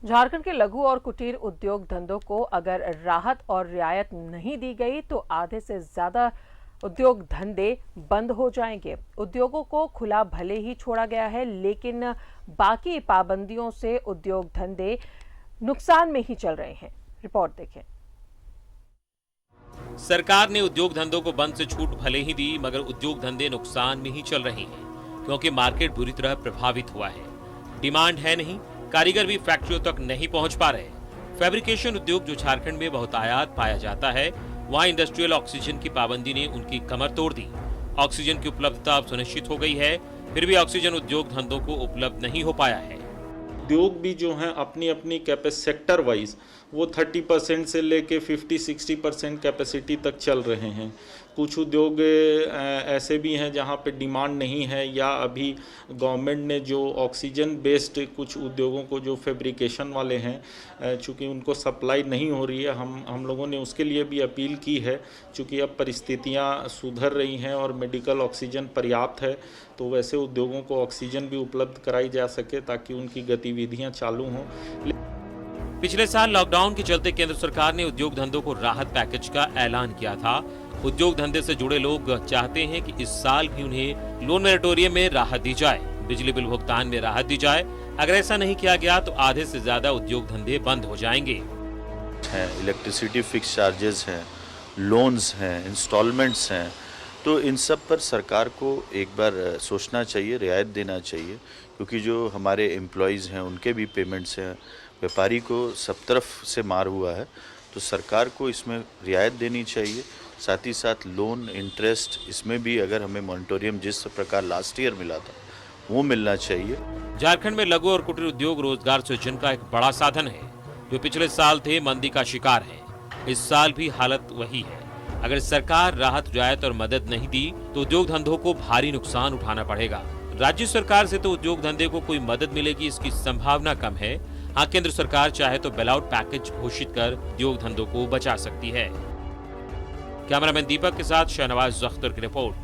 झारखंड के लघु और कुटीर उद्योग धंधों को अगर राहत और रियायत नहीं दी गई तो आधे से ज्यादा उद्योग धंधे बंद हो जाएंगे। उद्योगों को खुला भले ही छोड़ा गया है, लेकिन बाकी पाबंदियों से उद्योग धंधे नुकसान में ही चल रहे हैं। रिपोर्ट देखें। सरकार ने उद्योग धंधों को बंद से छूट भले ही दी, मगर उद्योग धंधे नुकसान में ही चल रहे हैं, क्योंकि मार्केट बुरी तरह प्रभावित हुआ है। डिमांड है नहीं, कारीगर भी फैक्ट्रियों तक नहीं पहुंच पा रहे। फैब्रिकेशन उद्योग जो झारखंड में बहुत आयात पाया जाता है, वहां इंडस्ट्रियल ऑक्सीजन की पाबंदी ने उनकी कमर तोड़ दी। ऑक्सीजन की उपलब्धता अब सुनिश्चित हो गई है, फिर भी ऑक्सीजन उद्योग धंधों को उपलब्ध नहीं हो पाया है। उद्योग भी जो हैं अपनी अपनी सेक्टर वाइज वो 30% से लेके 50-60% कैपेसिटी तक चल रहे हैं। कुछ उद्योग ऐसे भी हैं जहां पे डिमांड नहीं है, या अभी गवर्नमेंट ने जो ऑक्सीजन बेस्ड कुछ उद्योगों को जो फैब्रिकेशन वाले हैं, चूँकि उनको सप्लाई नहीं हो रही है, हम लोगों ने उसके लिए भी अपील की है। चूँकि अब परिस्थितियां सुधर रही हैं और मेडिकल ऑक्सीजन पर्याप्त है, तो वैसे उद्योगों को ऑक्सीजन भी उपलब्ध कराई जा सके ताकि उनकी गतिविधियां चालू हों। पिछले साल लॉकडाउन के चलते केंद्र सरकार ने उद्योग धंधों को राहत पैकेज का ऐलान किया था। उद्योग धंधे से जुड़े लोग चाहते हैं कि इस साल भी उन्हें लोन मोरेटोरियम में राहत दी जाए, बिजली बिल भुगतान में राहत दी जाए। अगर ऐसा नहीं किया गया तो आधे से ज्यादा उद्योग धंधे बंद हो जाएंगे। इलेक्ट्रिसिटी फिक्स चार्जेस हैं, लोन्स हैं, इंस्टॉलमेंट्स हैं, तो इन सब पर सरकार को एक बार सोचना चाहिए, रियायत देना चाहिए, क्योंकि जो हमारे एम्प्लॉयज़ हैं उनके भी पेमेंट्स हैं। व्यापारी को सब तरफ से मार हुआ है, तो सरकार को इसमें रियायत देनी चाहिए। साथ ही साथ लोन इंटरेस्ट इसमें भी अगर हमें मॉनिटोरियम जिस प्रकार लास्ट ईयर मिला था वो मिलना चाहिए। झारखंड में लघु और कुटीर उद्योग रोजगार सृजन का एक बड़ा साधन है, जो पिछले साल थे मंदी का शिकार है। इस साल भी हालत वही है। अगर सरकार राहत, रियायत और मदद नहीं दी तो उद्योग धंधों को भारी नुकसान उठाना पड़ेगा। राज्य सरकार से तो उद्योग धंधे को कोई मदद मिलेगी इसकी संभावना कम है। हाँ, केंद्र सरकार चाहे तो बेल आउट पैकेज घोषित कर उद्योग धंधों को बचा सकती है। कैमरामैन दीपक के साथ शहनवाज अख्तर की रिपोर्ट।